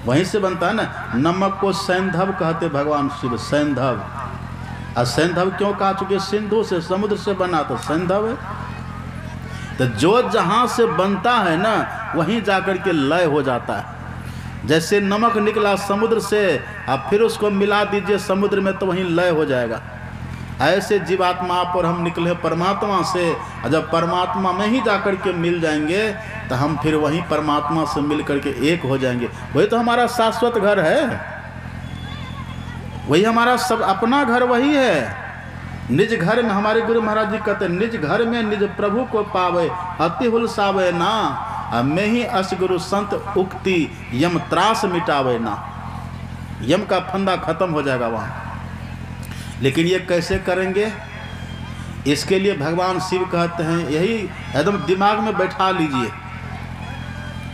वहीं से बनता है ना। नमक को सैंधव कहते भगवान शिव, सैंधव। और सैंधव क्यों कहा? चूंकि सिंधु से, समुद्र से बना तो सैंधव है। तो जो जहाँ से बनता है ना वहीं जाकर के लय हो जाता है। जैसे नमक निकला समुद्र से, अब फिर उसको मिला दीजिए समुद्र में तो वहीं लय हो जाएगा। ऐसे जीवात्मा पर हम निकले परमात्मा से, और जब परमात्मा में ही जाकर के मिल जाएंगे तो हम फिर वहीं परमात्मा से मिल करके एक हो जाएंगे। वही तो हमारा शाश्वत घर है, वही हमारा सब अपना घर वही है। निज घर में, हमारे गुरु महाराज जी कहते हैं, निज घर में निज प्रभु को पावे, अति हुलसावे ना। मैं ही अस गुरु संत उक्ति, यम त्रास मिटावे ना। यम का फंदा खत्म हो जाएगा वहाँ। लेकिन ये कैसे करेंगे? इसके लिए भगवान शिव कहते हैं, यही एकदम दिमाग में बैठा लीजिए।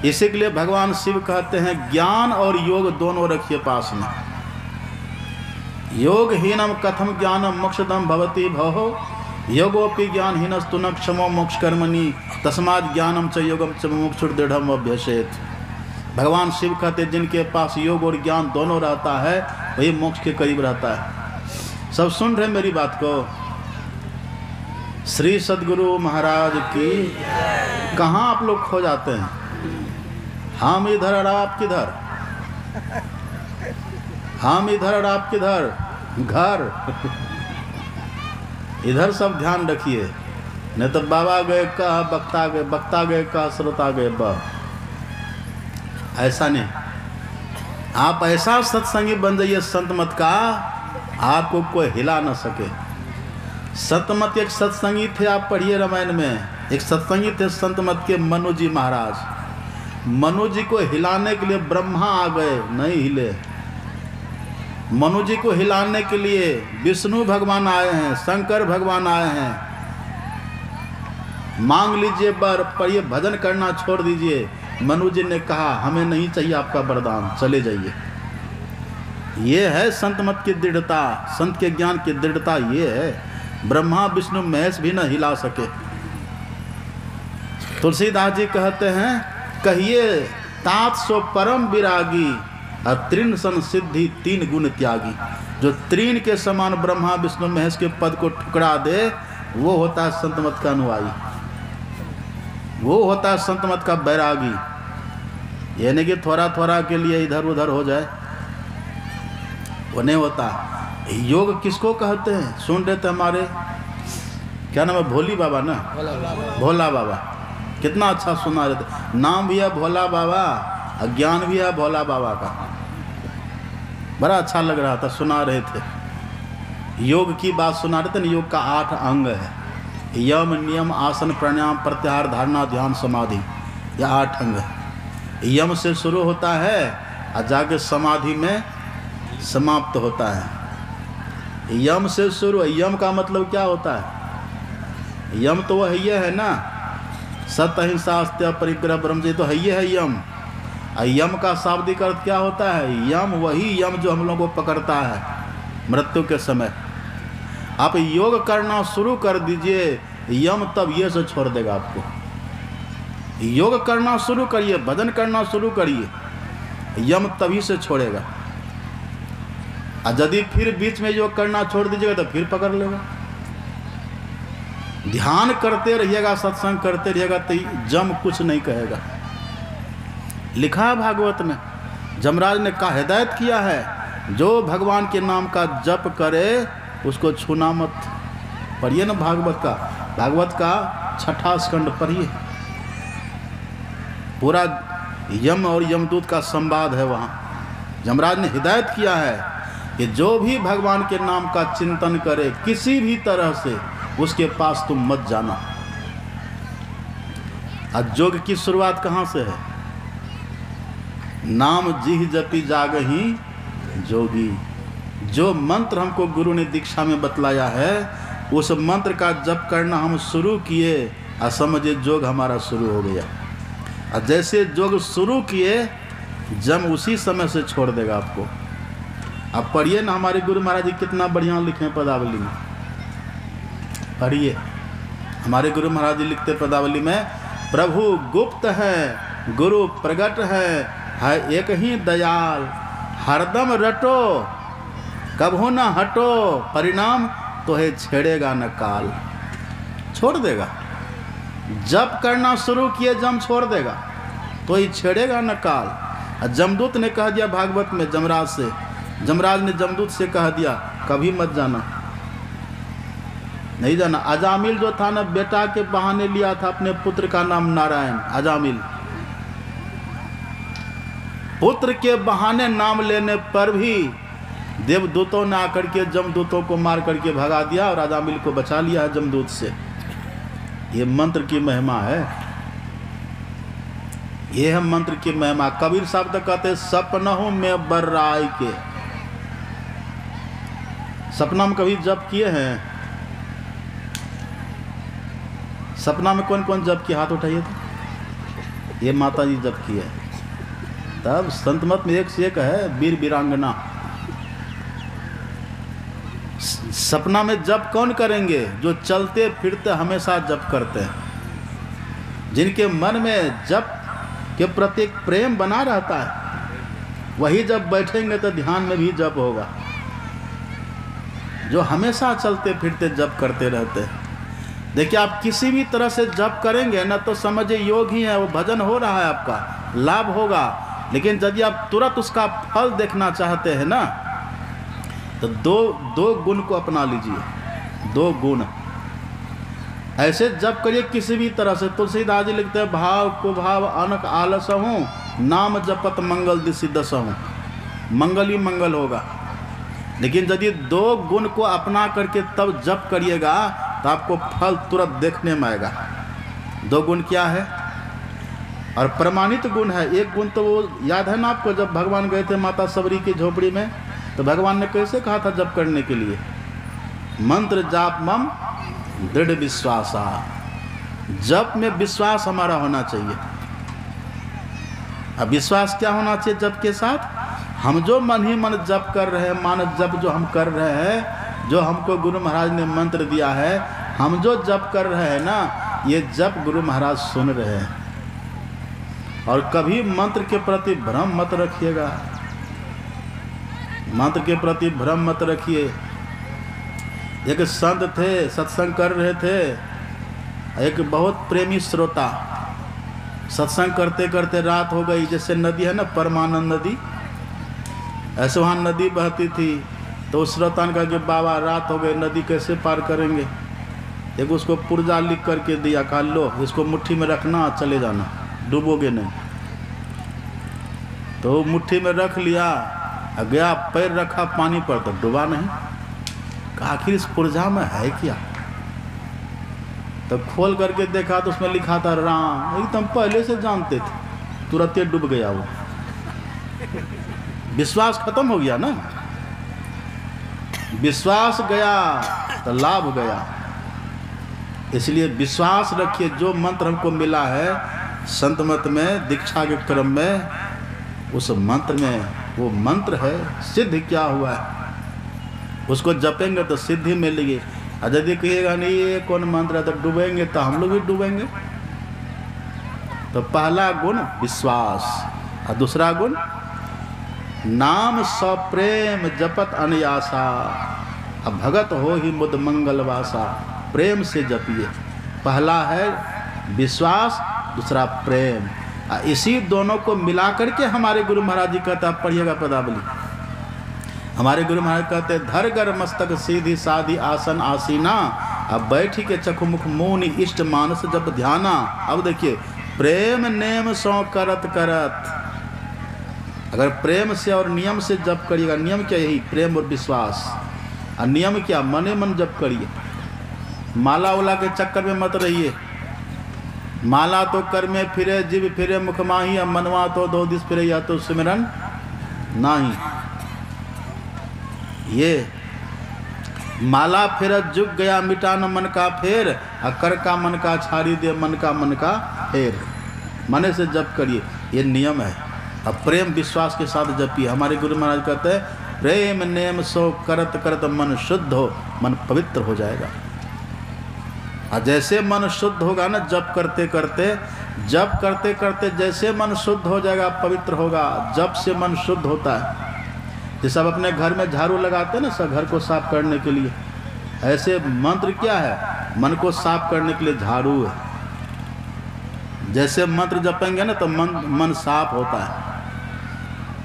इसी के लिए भगवान शिव कहते हैं ज्ञान और योग दोनों रखिए पास में। योगहीनम कथम ज्ञानम मोक्षदम भवति भवो, योगोपि ज्ञानहीनस्तु न क्षमो मोक्ष कर्मणि, तस्मात् ज्ञानम च योगम च मुमुक्षुर्दृढ़म अभ्यसेत। भगवान शिव कहते हैं जिनके पास योग और ज्ञान दोनों रहता है वही मोक्ष के करीब रहता है। सब सुन रहे मेरी बात को? श्री सद्गुरु महाराज की। कहाँ आप लोग खो जाते हैं? हम इधर और आप किधर? हम इधर और आप किधर? घर। इधर सब ध्यान रखिए, नहीं तो बाबा गए कहा, बक्ता गए, बक्ता गए कहा, श्रोता गए बह। ऐसा नहीं। आप ऐसा सत्संगी बन जाइए संत मत का, आपको कोई हिला न सके। संत मत एक सत्संगी थे, आप पढ़िए रामायण में, एक सत्संगी थे संत मत के मनु जी महाराज। मनु जी को हिलाने के लिए ब्रह्मा आ गए, नहीं हिले। मनु जी को हिलाने के लिए विष्णु भगवान आए हैं, शंकर भगवान आए हैं। मांग लीजिए वर, पर ये भजन करना छोड़ दीजिए। मनु जी ने कहा हमें नहीं चाहिए आपका वरदान, चले जाइए। ये है संत मत की दृढ़ता, संत के ज्ञान की दृढ़ता ये है। ब्रह्मा विष्णु महेश भी न हिला सके। तुलसीदास जी कहते हैं कहिए तात सो परम विरागी, तृण सन सिद्धि तीन गुण त्यागी। जो तृण के समान ब्रह्मा विष्णु महेश के पद को ठुकरा दे वो होता है संत मत का अनुयायी, वो होता है संत मत का बैरागी। ये नहीं कि थोड़ा थोड़ा के लिए इधर उधर हो जाए, वो नहीं होता। योग किसको कहते हैं? सुन रहे थे हमारे क्या नाम है, भोली बाबा ना, भोला बाबा। कितना अच्छा सुना रहे थे, नाम भी है भोला बाबा, ज्ञान भी है भोला बाबा का। बड़ा अच्छा लग रहा था, सुना रहे थे। योग की बात सुना रहे थे ना। योग का 8 अंग है, यम नियम आसन प्राणायाम प्रत्याहार धारणा ध्यान समाधि, यह 8 अंग है। यम से शुरू होता है और जाके समाधि में समाप्त होता है। यम से शुरू, यम का मतलब क्या होता है? यम तो वह ये है ना, सत्य अहिंसा अस्त्य परिग्रह ब्रह्मचर्य, तो है ये है यम। यम का शाब्दिक अर्थ क्या होता है? यम वही यम जो हम लोगों को पकड़ता है मृत्यु के समय। आप योग करना शुरू कर दीजिए, यम तब ये से छोड़ देगा आपको। योग करना शुरू करिए, भजन करना शुरू करिए, यम तभी से छोड़ेगा। और यदि फिर बीच में योग करना छोड़ दीजिएगा तो फिर पकड़ लेगा। ध्यान करते रहिएगा, सत्संग करते रहिएगा तो जम कुछ नहीं कहेगा। लिखा है भागवत में, जमराज ने कहा, हिदायत किया है, जो भगवान के नाम का जप करे उसको छूना मत। पढ़िए ना भागवत का 6ठा स्कंद पढ़िए, पूरा यम और यमदूत का संवाद है वहाँ। जमराज ने हिदायत किया है कि जो भी भगवान के नाम का चिंतन करे किसी भी तरह से, उसके पास तुम मत जाना। आज योग की शुरुआत कहाँ से है? नाम जिह जपी जागही जोगी। जो मंत्र हमको गुरु ने दीक्षा में बतलाया है उस मंत्र का जप करना हम शुरू किए और समझिए योग हमारा शुरू हो गया। और जैसे योग शुरू किए जम उसी समय से छोड़ देगा आपको। अब पढ़िए ना, हमारे गुरु महाराज जी कितना बढ़िया लिखे हैं पदावली में। पढ़िए, हमारे गुरु महाराज जी लिखते पदावली में, प्रभु गुप्त है गुरु प्रगट है, है एक ही दयाल, हरदम रटो कभू न हटो, परिणाम तो है छेड़ेगा न काल। छोड़ देगा, जब करना शुरू किए जम छोड़ देगा तो ही छेड़ेगा न काल। जमदूत ने कह दिया भागवत में जमराज से, जमराज ने जमदूत से कह दिया कभी मत जाना, नहीं जाना। अजामिल जो था ना, बेटा के बहाने लिया था अपने पुत्र का नाम नारायण। अजामिल पुत्र के बहाने नाम लेने पर भी देवदूतों ने आकर के जमदूतों को मार करके भगा दिया और अजामिल को बचा लिया है जमदूत से। ये मंत्र की महिमा है, ये है मंत्र की महिमा। कबीर साहब तो कहते सपनों में बर्राई के, सपना में कभी जप किए हैं? सपना में कौन कौन जप किए? हाथ उठाइए तो। ये माता जी जप किए। तब संत मत में एक से एक है वीर वीरांगना। सपना में जप कौन करेंगे? जो चलते फिरते हमेशा जप करते हैं, जिनके मन में जप के प्रति प्रेम बना रहता है, वही जब बैठेंगे तो ध्यान में भी जप होगा। जो हमेशा चलते फिरते जप करते रहते हैं, देखिए आप किसी भी तरह से जप करेंगे ना तो समझिए योग ही है, वो भजन हो रहा है, आपका लाभ होगा। लेकिन यदि आप तुरंत उसका फल देखना चाहते हैं ना, तो दो गुण को अपना लीजिए। 2 गुण ऐसे जप करिए किसी भी तरह से। तुलसीदास जी लिखते हैं भाव को भाव अनक आलस हूँ, नाम जपत मंगल दिशि दस हूँ। मंगल ही मंगल होगा। लेकिन यदि 2 गुण को अपना करके तब जप करिएगा तो आपको फल तुरंत देखने में आएगा। 2 गुण क्या है? और प्रमाणित गुण है। एक गुण तो वो याद है ना आपको, जब भगवान गए थे माता सबरी की झोपड़ी में, तो भगवान ने कैसे कहा था जप करने के लिए? मंत्र जाप मम दृढ़ विश्वासा। जप में विश्वास हमारा होना चाहिए। अब विश्वास क्या होना चाहिए जप के साथ? हम जो मन ही मन जप कर रहे हैं, मानस जप जो हम कर रहे हैं, जो हमको गुरु महाराज ने मंत्र दिया है, हम जो जप कर रहे हैं ना, ये जप गुरु महाराज सुन रहे हैं। और कभी मंत्र के प्रति भ्रम मत रखिएगा, मंत्र के प्रति भ्रम मत रखिए। एक संत थे, सत्संग कर रहे थे, एक बहुत प्रेमी श्रोता, सत्संग करते करते रात हो गई। जैसे नदी है ना परमानंद नदी, ऐसे वहाँ नदी बहती थी। तो उस श्रोता ने कहा कि बाबा रात हो गई, नदी कैसे पार करेंगे? एक उसको पुर्जा लिख करके दिया, कहा लो इसको मुट्ठी में रखना, चले जाना, डूबोगे नहीं। तो मुट्ठी में रख लिया, गया पैर रखा पानी पर तो डूबा नहीं। कहा आखिर इस पुर्जा में है क्या? तो खोल करके देखा तो उसमें लिखा था राम। एकदम पहले से जानते थे, तुरंत डूब गया वो। विश्वास खत्म हो गया ना, विश्वास गया तो लाभ गया। इसलिए विश्वास रखिए। जो मंत्र हमको मिला है संत मत में, दीक्षा के क्रम में, उस मंत्र में वो मंत्र है, सिद्ध क्या हुआ है, उसको जपेंगे तो सिद्धि मिलेगी। और यदि कहिएगा नहीं ये कौन मंत्र है तो डूबेंगे, तो हम लोग भी डूबेंगे। तो पहला गुण विश्वास, और दूसरा गुण नाम सप्रेम जपत अनयासा। अब भगत हो ही मुद मंगलवासा। प्रेम से जपिए। पहला है विश्वास, दूसरा प्रेम। इसी दोनों को मिला करके हमारे गुरु महाराज जी कहते हैं, पढ़िएगा पदावली। हमारे गुरु महाराज कहते हैं धर गर मस्तक सीधी साधी आसन आसीना, अब बैठी के चखुमुख मुनि इष्ट मानस जब ध्याना। अब देखिए प्रेम नेम सो करत करत। अगर प्रेम से और नियम से जप करिएगा, नियम क्या? यही प्रेम और विश्वास। और नियम क्या? मने मन जप करिए। माला उला के चक्कर में मत रहिए। माला तो कर में फिरे, जीव फिरे मुख माही, अब मनवा तो 2 दिस फिरे, या तो सिमरन नहीं। ये माला फिरत जुग गया, मिटा न मन का फेर, अकर का मन का छाड़ी दे, मन का फेर। मने से जप करिए, ये नियम है। अब प्रेम विश्वास के साथ जपिए। हमारे गुरु महाराज कहते हैं प्रेम नेम सो करत करत मन शुद्ध हो, मन पवित्र हो जाएगा। और जैसे मन शुद्ध होगा ना जप करते करते, जप करते करते जैसे मन शुद्ध हो जाएगा, पवित्र होगा। जप से मन शुद्ध होता है। जैसे आप अपने घर में झाड़ू लगाते हैं ना सब घर को साफ करने के लिए, ऐसे मंत्र क्या है? मन को साफ करने के लिए झाड़ू है। जैसे मंत्र जपेंगे ना तो मन साफ होता है।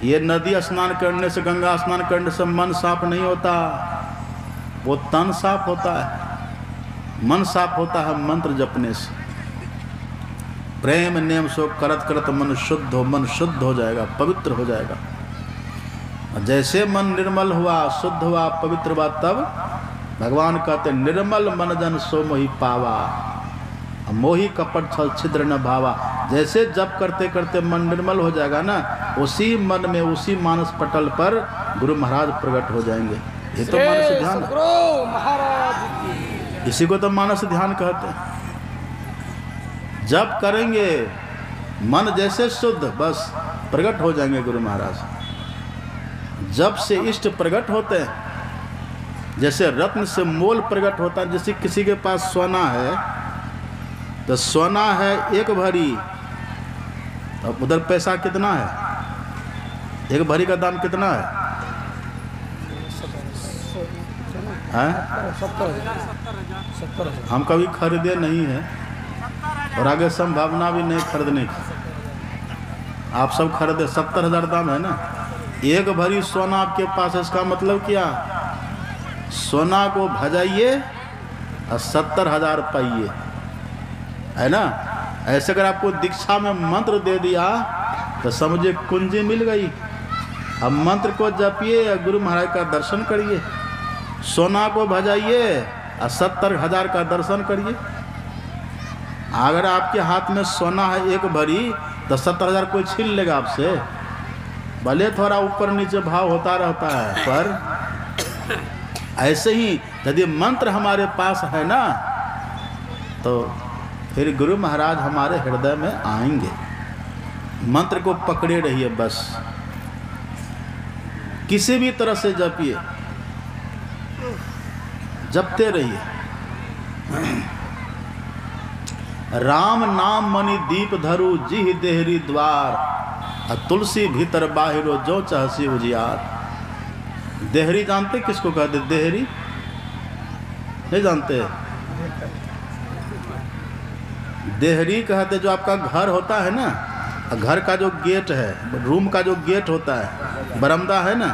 ये नदी स्नान करने से, गंगा स्नान करने से मन साफ नहीं होता, वो तन साफ होता है। मन साफ होता है मंत्र जपने से। प्रेम नियम सो करत करत मन शुद्ध हो, मन शुद्ध हो जाएगा, पवित्र हो जाएगा। जैसे मन निर्मल हुआ, शुद्ध हुआ, पवित्र हुआ, तब भगवान कहते निर्मल मन जन सो मोहि पावा, मोहि कपट छल छिद्र न भावा। जैसे जप करते करते मन निर्मल हो जाएगा ना, उसी मन में, उसी मानस पटल पर गुरु महाराज प्रकट हो जाएंगे। ये तो मानस ध्यान है, इसी को तो मानस ध्यान कहते हैं। जप करेंगे मन जैसे शुद्ध, बस प्रकट हो जाएंगे गुरु महाराज। जप से इष्ट प्रकट होते हैं। जैसे रत्न से मोल प्रकट होता है। जैसे किसी के पास सोना है तो सोना है 1 भरी, तो उधर पैसा कितना है? 1 भरी का दाम कितना है? 70,000। हम कभी खरीदे नहीं है और आगे संभावना भी नहीं खरीदने की। आप सब खरीदे, 70,000 दाम है ना। 1 भरी सोना आपके पास है, इसका मतलब क्या? सोना को भजाइए और 70,000 पाइए, है ना। ऐसे अगर आपको दीक्षा में मंत्र दे दिया तो समझिए कुंजी मिल गई। अब मंत्र को जपिए और गुरु महाराज का दर्शन करिए। सोना को भजाइए और 70,000 का दर्शन करिए। अगर आपके हाथ में सोना है 1 भरी तो 70,000 कोई छीन लेगा आपसे? भले थोड़ा ऊपर नीचे भाव होता रहता है, पर ऐसे ही यदि मंत्र हमारे पास है ना तो फिर गुरु महाराज हमारे हृदय में आएंगे। मंत्र को पकड़े रहिए, बस किसी भी तरह से जपिए, जपते रहिए। राम नाम मणि दीप धरु जिह देहरी द्वार, तुलसी भीतर बाहिरो जो चाहसी उजियार। देहरी जानते किसको कहते? देहरी नहीं जानते? देहरी कहते जो आपका घर होता है ना, घर का जो गेट है, रूम का जो गेट होता है, बरामदा है ना,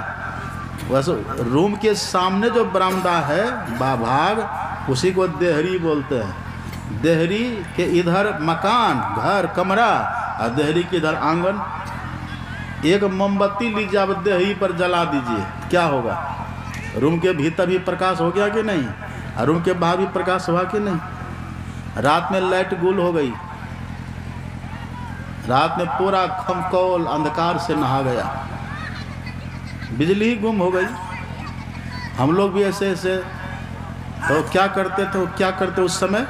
वैसे रूम के सामने जो बरामदा है भाग, उसी को देहरी बोलते हैं। देहरी के इधर मकान, घर, कमरा, और देहरी के इधर आंगन। एक मोमबत्ती लीजिए, आप देहरी पर जला दीजिए, क्या होगा? रूम के भीतर भी प्रकाश हो गया कि नहीं, और रूम के बाहर भी प्रकाश हुआ कि नहीं? रात में लाइट गुल हो गई, रात में पूरा खमकौल अंधकार से नहा गया, बिजली ही गुम हो गई। हम लोग भी ऐसे ऐसे तो क्या करते उस समय?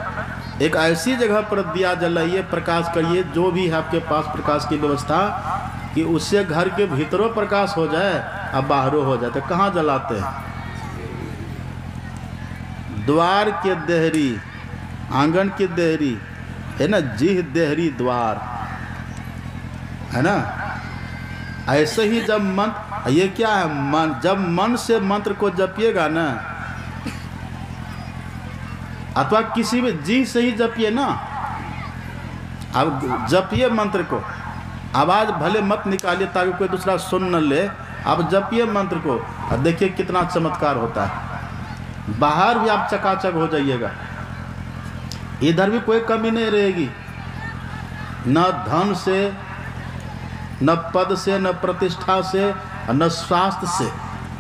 एक ऐसी जगह पर दिया जलाइए, प्रकाश करिए, जो भी है आपके पास प्रकाश की व्यवस्था, कि उससे घर के भीतरों प्रकाश हो जाए अब बाहरों हो जाए। तो कहाँ जलाते हैं? द्वार के देहरी, आंगन की देहरी है ना, जिह देहरी द्वार, है ना। ऐसे ही जब मंत्र, ये क्या है? मन, जब मन से मंत्र को जपिएगा ना, अथवा किसी भी जी से ही जपिए ना, अब जपिए मंत्र को, आवाज़ भले मत निकालिए ताकि कोई दूसरा सुन न ले, आप जपिए मंत्र को और देखिए कितना चमत्कार होता है। बाहर भी आप चकाचक हो जाइएगा, इधर भी कोई कमी नहीं रहेगी, न धन से, न पद से, न प्रतिष्ठा से, न स्वास्थ्य से।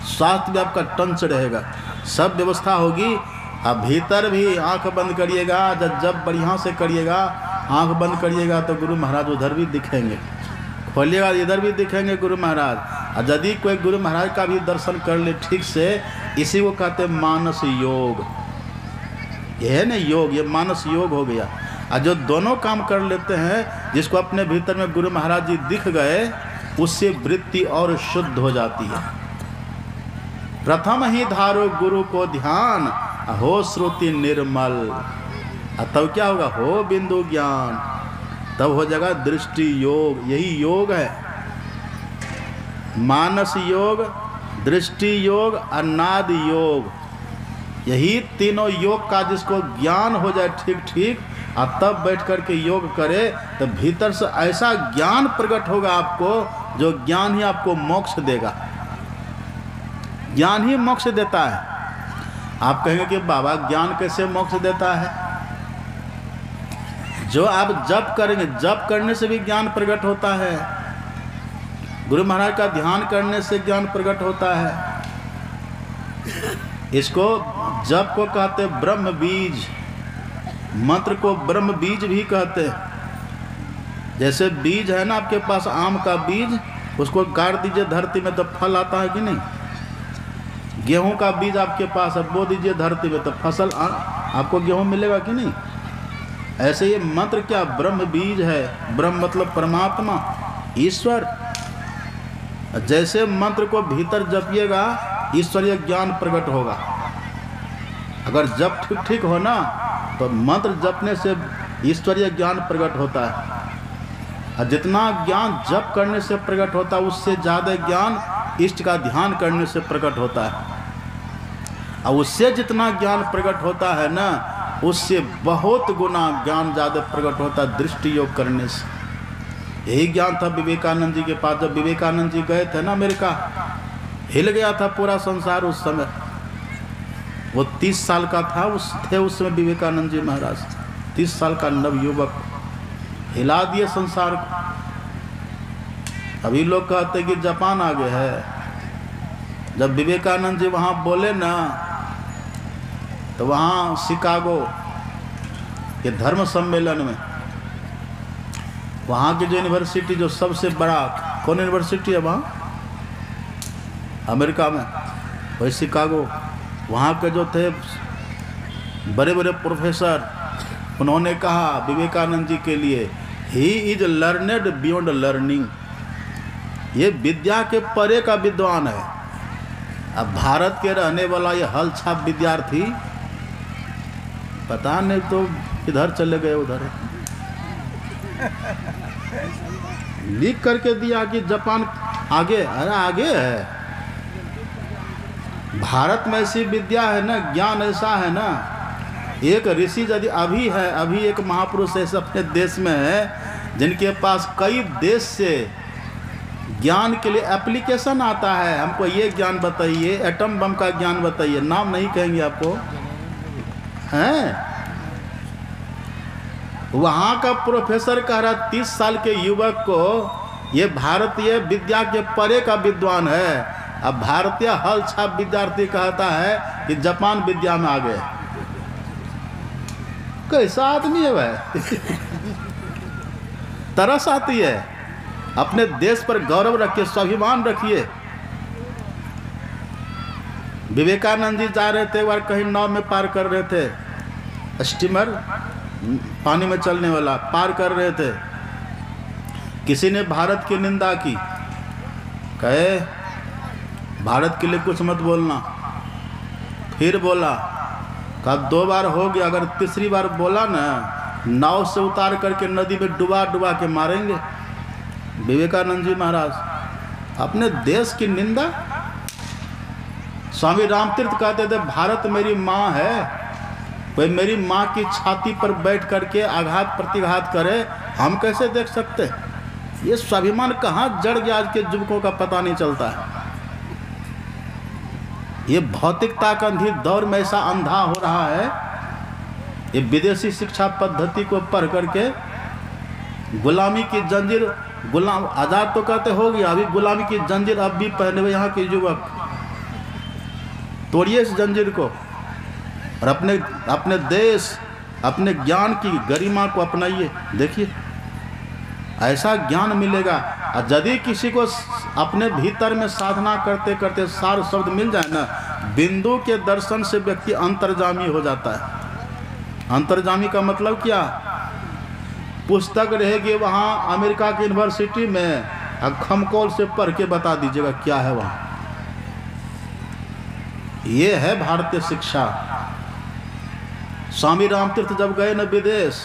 स्वास्थ्य भी आपका टंच रहेगा, सब व्यवस्था होगी। अब भीतर भी आंख बंद करिएगा, जब बढ़िया से करिएगा, आंख बंद करिएगा तो गुरु महाराज उधर भी दिखेंगे, खोलिएगा इधर भी दिखेंगे गुरु महाराज। और यदि कोई गुरु महाराज का भी दर्शन कर ले ठीक से, इसी को कहते मानस योग। ये है ना योग, ये मानस योग हो गया। और जो दोनों काम कर लेते हैं, जिसको अपने भीतर में गुरु महाराज जी दिख गए, उससे वृत्ति और शुद्ध हो जाती है। प्रथम ही धारो गुरु को ध्यान, हो श्रुति निर्मल, तब क्या होगा? हो बिंदु ज्ञान। तब हो जाएगा दृष्टि योग। यही योग है, मानस योग, दृष्टि योग, अन्नाद योग। यही तीनों योग का जिसको ज्ञान हो जाए ठीक ठीक, और तब बैठ कर के योग करे, तो भीतर से ऐसा ज्ञान प्रकट होगा आपको, जो ज्ञान ही आपको मोक्ष देगा। ज्ञान ही मोक्ष देता है। आप कहेंगे कि बाबा ज्ञान कैसे मोक्ष देता है? जो आप जप करेंगे, जप करने से भी ज्ञान प्रकट होता है। गुरु महाराज का ध्यान करने से ज्ञान प्रकट होता है। इसको जप को कहते ब्रह्म बीज, मंत्र को ब्रह्म बीज भी कहते हैं। जैसे बीज है ना आपके पास, आम का बीज, उसको गाड़ दीजिए धरती में तो फल आता है कि नहीं? गेहूं का बीज आपके पास है, बो दीजिए धरती में तो फसल आपको गेहूं मिलेगा कि नहीं? ऐसे ये मंत्र क्या ब्रह्म बीज है। ब्रह्म मतलब परमात्मा, ईश्वर। जैसे मंत्र को भीतर जपिएगा, ईश्वरीय ज्ञान प्रकट होगा। अगर जप ठीक ठीक हो ना, तो मंत्र जपने से ईश्वरीय ज्ञान प्रकट होता है। और जितना ज्ञान जप करने से प्रकट होता है, उससे ज़्यादा ज्ञान इष्ट का ध्यान करने से प्रकट होता है। और उससे जितना ज्ञान प्रकट होता है ना, उससे बहुत गुना ज्ञान ज़्यादा प्रकट होता है दृष्टि योग करने से। यही ज्ञान था विवेकानंद जी के पास। जब विवेकानंद जी गए थे ना अमेरिका, हिल गया था पूरा संसार उस समय। वो 30 साल का था उस समय विवेकानंद जी महाराज, 30 साल का नवयुवक, हिला दिए संसार को। अभी लोग कहते कि जापान आगे है। जब विवेकानंद जी वहाँ बोले ना, तो वहाँ शिकागो के धर्म सम्मेलन में, वहाँ की जो यूनिवर्सिटी जो सबसे बड़ा, कौन यूनिवर्सिटी है वहाँ अमेरिका में, वही शिकागो। वहाँ के जो थे बड़े बड़े प्रोफेसर, उन्होंने कहा विवेकानंद जी के लिए, he is learned beyond learning. ये विद्या के परे का विद्वान है। अब भारत के रहने वाला ये हलछाप विद्यार्थी, पता नहीं तो इधर चले गए उधर। लिख करके दिया कि जापान आगे, अरे आगे है। भारत में ऐसी विद्या है ना, ज्ञान ऐसा है ना। एक ऋषि यदि अभी है, अभी एक महापुरुष ऐसे अपने देश में है जिनके पास कई देश से ज्ञान के लिए एप्लीकेशन आता है। हमको ये ज्ञान बताइए, एटम बम का ज्ञान बताइए, नाम नहीं कहेंगे आपको, हैं? वहाँ का प्रोफेसर कह रहा 30 साल के युवक को, ये भारतीय विद्या के परे का विद्वान है। अब भारतीय हल छाप विद्यार्थी कहता है कि जापान विद्या में आ गए। कैसा आदमी है वह? तरस आती है। अपने देश पर गौरव रखिए, स्वाभिमान रखिए। विवेकानंद जी जा रहे थे, बार कहीं नाव में पार कर रहे थे, स्टीमर पानी में चलने वाला पार कर रहे थे। किसी ने भारत की निंदा की, कहे भारत के लिए कुछ मत बोलना। फिर बोला, कहा 2 बार हो गया, अगर तीसरी बार बोला ना, नाव से उतार करके नदी में डुबा डुबा के मारेंगे। विवेकानंद जी महाराज अपने देश की निंदा। स्वामी रामतीर्थ कहते थे भारत मेरी माँ है, वह मेरी माँ की छाती पर बैठ करके आघात प्रतिघात करे, हम कैसे देख सकते? ये स्वाभिमान कहाँ जड़ गया आज के युवकों का पता नहीं चलता है। ये भौतिकता का अंधी दौर में ऐसा अंधा हो रहा है। ये विदेशी शिक्षा पद्धति को पढ़ करके गुलामी की जंजीर, गुलाम आज़ाद तो कहते हो गया, अभी गुलामी की जंजीर अब भी पहने हुए यहाँ के युवक। तोड़िए इस जंजीर को और अपने देश, अपने ज्ञान की गरिमा को अपनाइए। देखिए ऐसा ज्ञान मिलेगा। और यदि किसी को अपने भीतर में साधना करते करते सार शब्द मिल जाए ना, बिंदु के दर्शन से व्यक्ति अंतर्जामी हो जाता है। अंतर्जामी का मतलब क्या? पुस्तक रहेगी वहाँ अमेरिका की यूनिवर्सिटी में, खमकोल से पढ़ के बता दीजिएगा क्या है वहाँ। ये है भारतीय शिक्षा। स्वामी रामतीर्थ जब गए न विदेश,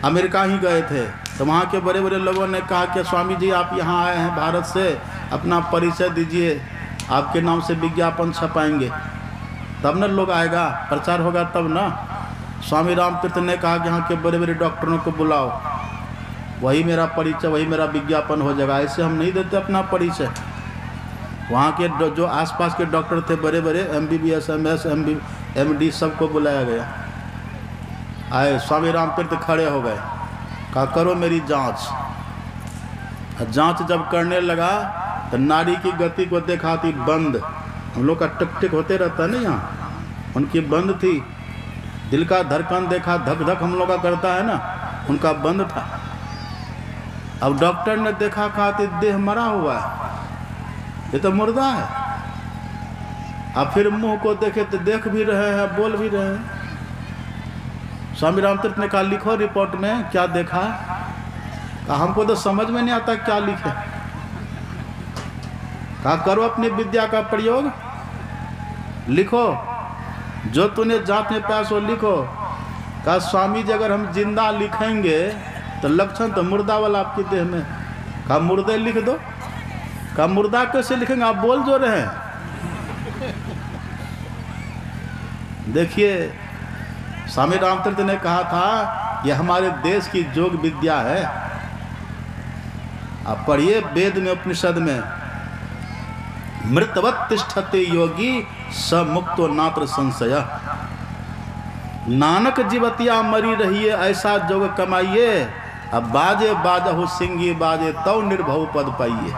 अमेरिका ही गए थे, तो वहाँ के बड़े बड़े लोगों ने कहा कि स्वामी जी आप यहाँ आए हैं भारत से, अपना परिचय दीजिए, आपके नाम से विज्ञापन छपाएंगे, तब न लोग आएगा, प्रचार होगा तब ना। स्वामी रामतीर्थ ने कहा कि यहाँ के बड़े बड़े डॉक्टरों को बुलाओ, वही मेरा परिचय, वही मेरा विज्ञापन हो जाएगा। ऐसे हम नहीं देते अपना परिचय। वहाँ के जो आसपास के डॉक्टर थे बड़े बड़े, MBBS, MS, MD सबको बुलाया गया। आए, स्वामी रामतीर्थ खड़े हो गए, कहा करो मेरी जांच। जांच जब करने लगा तो नाड़ी की गति को देखा थी बंद। हम लोग का टिक टिक होते रहता है ना यहाँ, उनकी बंद थी। दिल का धड़कन देखा, धक धक हम लोग का करता है ना, उनका बंद था। अब डॉक्टर ने देखा, कहा कि देह मरा हुआ है, ये तो मुर्दा है। अब फिर मुंह को देखे तो देख भी रहे हैं, बोल भी रहे हैं। स्वामी रामतीर्थ ने कहा लिखो रिपोर्ट में क्या देखा। कहा हमको तो समझ में नहीं आता क्या लिखे। कहा करो अपनी विद्या का प्रयोग, लिखो जो तूने जांच में पाया सो लिखो। कहा स्वामी जी अगर हम जिंदा लिखेंगे तो लक्षण तो मुर्दा वाला आपकी देह में। कहा मुर्दे लिख दो। कहा मुर्दा कैसे लिखेंगे, आप बोल जो रहे हैं। देखिए स्वामी रामतीर्थ ने कहा था यह हमारे देश की योग विद्या है। आप पढ़िए वेद में, उपनिषद में, मृतवत तिष्ठते योगी स मुक्तो नात्र संशय। नानक जीवतिया मरी रहिए ऐसा जोग कमाइए, अब बाजे बाजहु सिंगी बाजे तव निर्भव पद पाइए।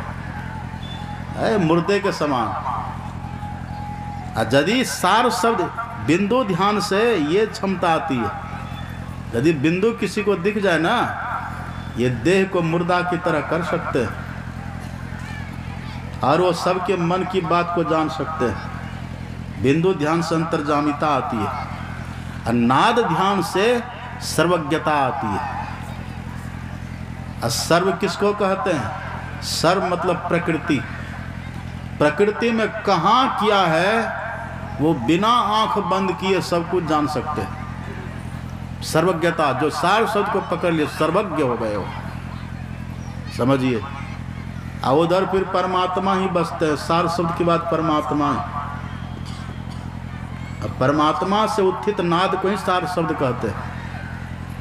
मुर्दे के समान। यदि सार शब्द बिंदु ध्यान से ये क्षमता आती है, यदि बिंदु किसी को दिख जाए ना, ये देह को मुर्दा की तरह कर सकते हैं और वो सबके मन की बात को जान सकते हैं। बिंदु ध्यान से अंतर्जामिता आती है और नाद ध्यान से सर्वज्ञता आती है। और सर्व किसको कहते हैं? सर्व मतलब प्रकृति। प्रकृति में कहाँ किया है वो बिना आंख बंद किए सब कुछ जान सकते हैं। सर्वज्ञता, जो सार शब्द को पकड़ लिए सर्वज्ञ हो गए हो, समझिए। और उधर फिर परमात्मा ही बसते हैं। सार शब्द की बात परमात्मा है। अब परमात्मा से उत्थित नाद को ही सार शब्द कहते हैं।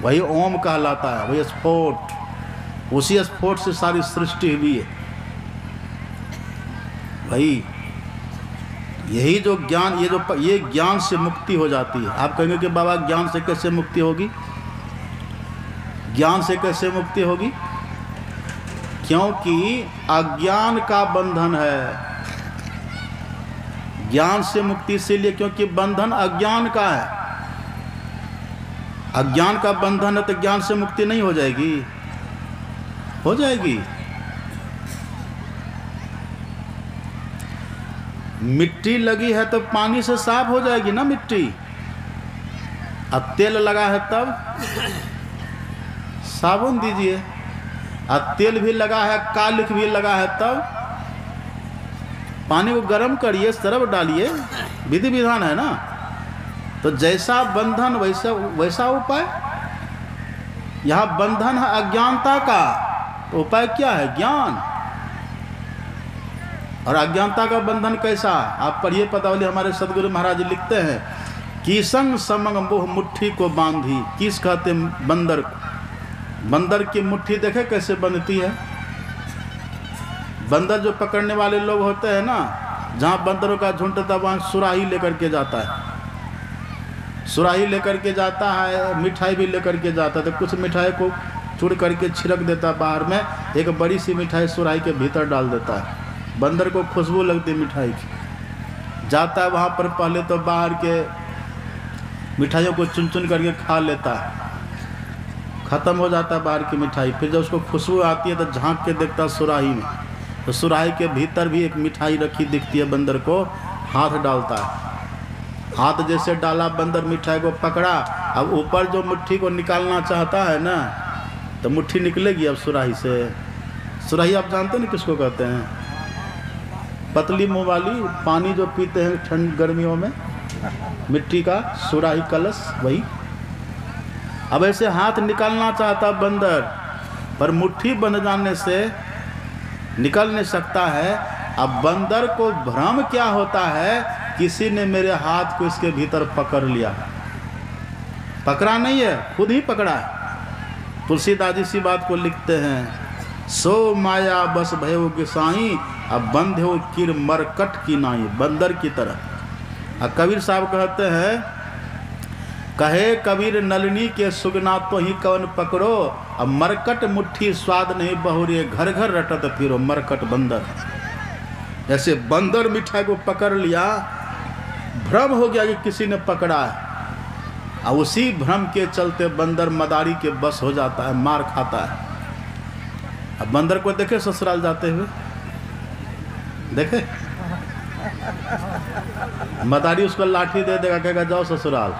वही ओम कहलाता है, वही स्फोट। उसी स्फोट से सारी सृष्टि हुई है। वही यही जो ज्ञान, ये ज्ञान से मुक्ति हो जाती है। आप कहेंगे कि बाबा ज्ञान से कैसे मुक्ति होगी? ज्ञान से कैसे मुक्ति होगी? क्योंकि अज्ञान का बंधन है। ज्ञान से मुक्ति इसीलिए क्योंकि बंधन अज्ञान का है। अज्ञान का बंधन है तो ज्ञान से मुक्ति नहीं हो जाएगी? हो जाएगी। मिट्टी लगी है तो पानी से साफ हो जाएगी ना मिट्टी। अब तेल लगा है तब साबुन दीजिए। अब तेल भी लगा है, कालिख भी लगा है, तब पानी को गर्म करिए, सरफ डालिए, विधि विधान है ना। तो जैसा बंधन वैसा उपाय। यहाँ बंधन है अज्ञानता का, तो उपाय क्या है? ज्ञान। और अज्ञानता का बंधन कैसा? आप पढ़िए पदावली, हमारे सदगुरु महाराज लिखते हैं, किसंग समंग मोह मुट्ठी को बांधी। किस कहते? बंदर। बंदर की मुट्ठी देखे कैसे बनती है? बंदर जो पकड़ने वाले लोग होते हैं ना, जहाँ बंदरों का झुंड था वहाँ सुराही लेकर के जाता है। सुराही लेकर के जाता है, मिठाई भी लेकर के जाता है। तो कुछ मिठाई को चुड़ करके छिड़क देता है बाहर में, एक बड़ी सी मिठाई सुराही के भीतर डाल देता है। बंदर को खुशबू लगती है मिठाई की। जाता है वहाँ पर, पहले तो बाहर के मिठाइयों को चुन चुन करके खा लेता है, ख़त्म हो जाता है बाहर की मिठाई। फिर जब उसको खुशबू आती है तो झांक के देखता है सुराही में, तो सुराही के भीतर भी एक मिठाई रखी दिखती है। बंदर को हाथ डालता है, हाथ जैसे डाला बंदर मिठाई को पकड़ा। अब ऊपर जो मुट्ठी को निकालना चाहता है ना, तो मुट्ठी निकलेगी अब सुराही से। सुराही आप जानते हैं किसको कहते हैं? पतली मुँह वाली, पानी जो पीते हैं ठंड गर्मियों में, मिट्टी का सुराही कलश, वही। अब ऐसे हाथ निकालना चाहता बंदर, पर मुट्ठी बंध जाने से निकल नहीं सकता है। अब बंदर को भ्रम क्या होता है, किसी ने मेरे हाथ को इसके भीतर पकड़ लिया। पकड़ा नहीं है, खुद ही पकड़ा है। तुलसीदास जी इसी बात को लिखते हैं, सो माया बस भयो गोसाई, अब बंध हो किर मरकट की नाई, बंदर की तरह। और कबीर साहब कहते हैं, कहे कबीर नलिनी के सुगना तो ही कवन पकड़ो, अब मरकट मुट्ठी स्वाद नहीं बहुरे, घर घर रटत फिरो मरकट बंदर। जैसे बंदर मिठाई को पकड़ लिया, भ्रम हो गया कि किसी ने पकड़ा है, और उसी भ्रम के चलते बंदर मदारी के बस हो जाता है, मार खाता है। अब बंदर को देखे ससुराल जाते हुए, देखे मदारी उसको लाठी दे देगा, कहेगा जाओ ससुराल,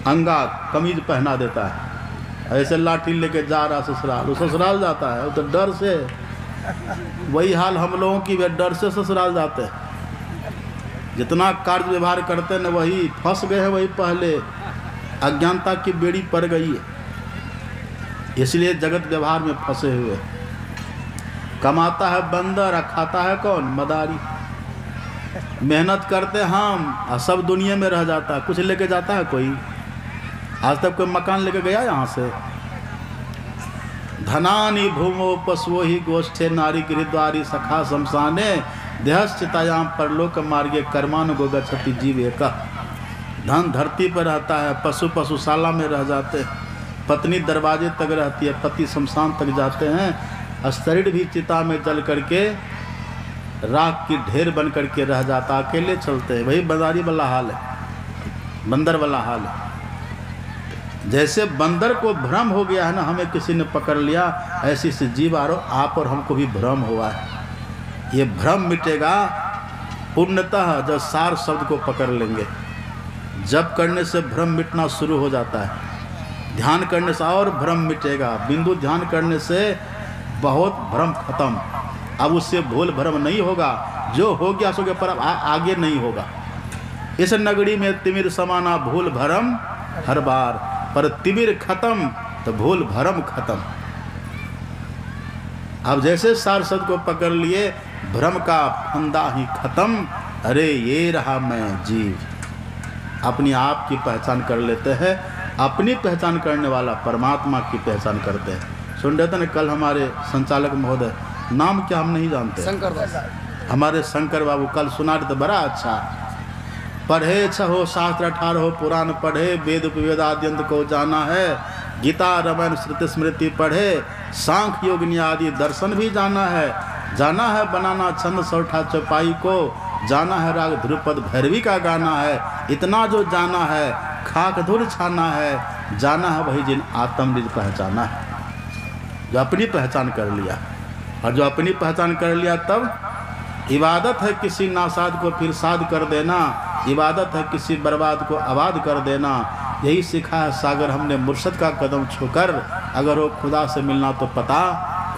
अंगा कमीज पहना देता है, ऐसे लाठी लेके जा रहा ससुराल, वो ससुराल जाता है। वो तो डर से, वही हाल हम लोगों की भी, डर से ससुराल जाते हैं। जितना कार्य व्यवहार करते हैं वही फंस गए हैं, वही पहले अज्ञानता की बेड़ी पड़ गई है, इसलिए जगत व्यवहार में फंसे हुए। कमाता है बंदर, खाता है कौन? मदारी। मेहनत करते हम, और सब दुनिया में रह जाता है, कुछ लेके जाता है कोई? आज तक कोई मकान लेके गया यहाँ से? धनानि भूमो पशुओ ही गोष्ठे, नारी गिरिद्वारी सखा शमशाने, देहश्चितायाम परलोक मार्गे कर्मानुगो गच्छति जीवे का। धन धरती पर रहता है, पशु पशुशाला में रह जाते हैं, पत्नी दरवाजे तक रहती है, पति शमशान तक जाते हैं, और शरीर भी चिता में जल करके राख की ढेर बन करके रह जाता, अकेले चलते हैं। वही बंदारी वाला हाल है, बंदर वाला हाल है। जैसे बंदर को भ्रम हो गया है ना, हमें किसी ने पकड़ लिया, ऐसी से जीव आप और हमको भी भ्रम हुआ है। ये भ्रम मिटेगा पूर्णतः जब सार शब्द को पकड़ लेंगे। जप करने से भ्रम मिटना शुरू हो जाता है, ध्यान करने से और भ्रम मिटेगा, बिंदु ध्यान करने से बहुत भ्रम खत्म। अब उससे भूल भ्रम नहीं होगा, जो हो गया सो गया, पर आगे नहीं होगा। इस नगरी में तिमिर समाना भूल भ्रम हर बार, पर तिमिर खत्म तो भूल भ्रम खत्म। अब जैसे सार शब्द को पकड़ लिए, भ्रम का फंदा ही खत्म। अरे ये रहा मैं जीव, अपनी आप की पहचान कर लेते हैं। अपनी पहचान करने वाला परमात्मा की पहचान करते हैं। सुन रहे थे ना कल हमारे संचालक महोदय, नाम क्या हम नहीं जानते, शंकर, हमारे शंकर बाबू कल सुना रहे थे, बड़ा अच्छा। पढ़े छहो शास्त्र 18 पुराण पढ़े, वेद उपवेदाद्यंत को जाना है, गीता रामायण श्रुति स्मृति पढ़े, सांख्य योग आदि दर्शन भी जाना है बनाना छंद सौठा चौपाई को, जाना है राग ध्रुपद भैरवी का गाना है। इतना जो जाना है खाक धूल छाना है, जाना है वही जिन आत्म निज पहचाना है। जो अपनी पहचान कर लिया, और जो अपनी पहचान कर लिया तब इबादत है किसी नासाद को फिर साध कर देना, इबादत है किसी बर्बाद को आबाद कर देना। यही सीखा है सागर हमने मुर्शद का कदम छूकर, अगर वो खुदा से मिलना तो पता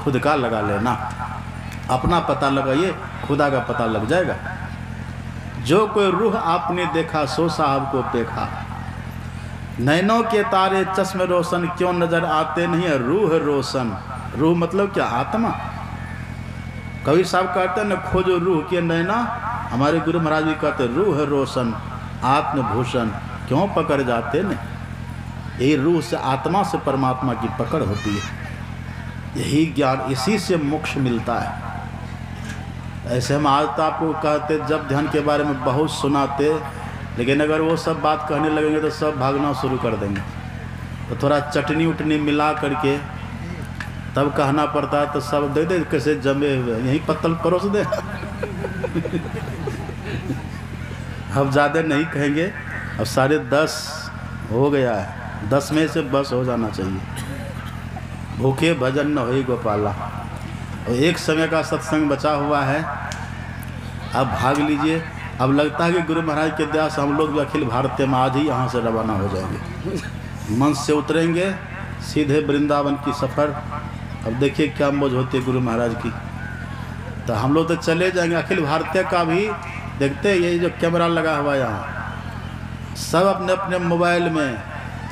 खुद का लगा लेना। अपना पता लगाइए, खुदा का पता लग जाएगा। जो कोई रूह आपने देखा सो साहब को देखा, नैनों के तारे चश्मे रोशन क्यों नजर आते नहीं है रूह रोशन। रूह मतलब क्या? आत्मा। कबीर साहब कहते हैं न खोजो रूह के नैना, हमारे गुरु महाराज भी कहते रूह रोशन आत्मभूषण क्यों पकड़ जाते न। यही रूह से, आत्मा से परमात्मा की पकड़ होती है। यही ज्ञान, इसी से मोक्ष मिलता है। ऐसे हम आज तो आपको कहते जब ध्यान के बारे में बहुत सुनाते, लेकिन अगर वो सब बात कहने लगेंगे तो सब भागना शुरू कर देंगे। तो थोड़ा चटनी उटनी मिला करके तब कहना पड़ता है, तो सब दे दे कैसे जमे हुए, यही पत्तल परोस दे। अब ज़्यादा नहीं कहेंगे, अब 10:30 हो गया है, 10 में से बस हो जाना चाहिए। भूखे भजन न होई गोपाला। और एक समय का सत्संग बचा हुआ है, अब भाग लीजिए। अब लगता है कि गुरु महाराज के दया से हम लोग भी अखिल भारतीय में आज ही यहाँ से रवाना हो जाएंगे। मंच से उतरेंगे सीधे वृंदावन की सफ़र। अब देखिए क्या मौज होती है गुरु महाराज की। तो हम लोग तो चले जाएंगे। अखिल भारतीय का भी देखते, ये जो कैमरा लगा हुआ है यहाँ, सब अपने अपने मोबाइल में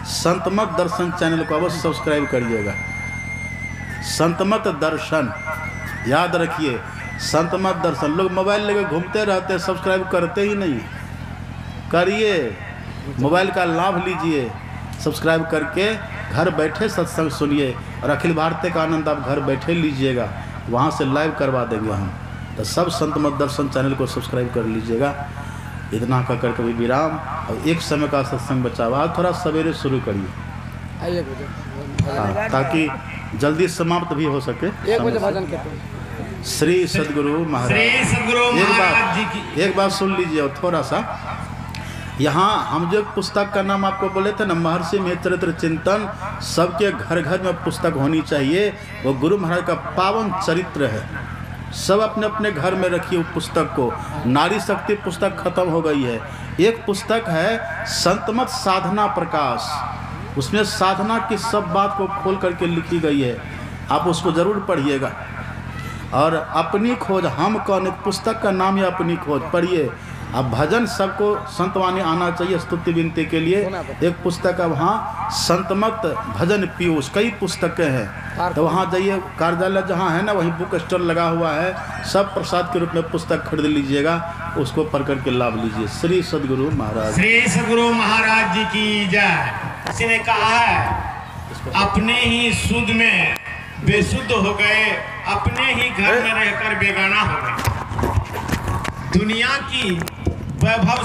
संतमत दर्शन चैनल को अवश्य सब्सक्राइब करिएगा। संतमत दर्शन याद रखिए, संतमत दर्शन। लोग मोबाइल लेकर घूमते रहते हैं, सब्सक्राइब करते ही नहीं। करिए, मोबाइल का लाभ लीजिए, सब्सक्राइब करके घर बैठे सत्संग सुनिए। और अखिल भारतीय का आनंद आप घर बैठे लीजिएगा, वहाँ से लाइव करवा देंगे हम। तो सब संतमत दर्शन चैनल को सब्सक्राइब कर लीजिएगा। इतना कहकर कभी विराम। और एक समय का सत्संग बचा हुआ, थोड़ा सवेरे शुरू करिए ताकि जल्दी समाप्त भी हो सके। श्री सद्गुरु महाराज, एक बात सुन लीजिए और थोड़ा सा। यहाँ हम जो पुस्तक का नाम आपको बोले थे ना, महर्षि महेश चरित्र चिंतन, सबके घर घर में पुस्तक होनी चाहिए। वो गुरु महाराज का पावन चरित्र है, सब अपने अपने घर में रखिए। वो पुस्तक को, नारी शक्ति पुस्तक खत्म हो गई है। एक पुस्तक है संतमत साधना प्रकाश, उसमें साधना की सब बात को खोल करके लिखी गई है, आप उसको ज़रूर पढ़िएगा। और अपनी खोज हम कौन, एक पुस्तक का नाम है अपनी खोज, पढ़िए। अब भजन सबको संतवाणी आना चाहिए स्तुति विनती के लिए। एक पुस्तक है वहाँ संतमत भजन पीयूष, कई पुस्तकें हैं, तो वहाँ जाइए। कार्यालय जहाँ है ना, वहीं बुक स्टोर लगा हुआ है, सब प्रसाद के रूप में पुस्तक खरीद लीजिएगा, उसको पढ़ करके लाभ लीजिए। श्री सद्गुरु महाराज, श्री सद्गुरु महाराज जी की जय। किसी ने कहा है अपने ही शुद्ध में बेशुद्ध हो गए, अपने ही घर में रहकर बेगाना हो गए। दुनिया की वैभव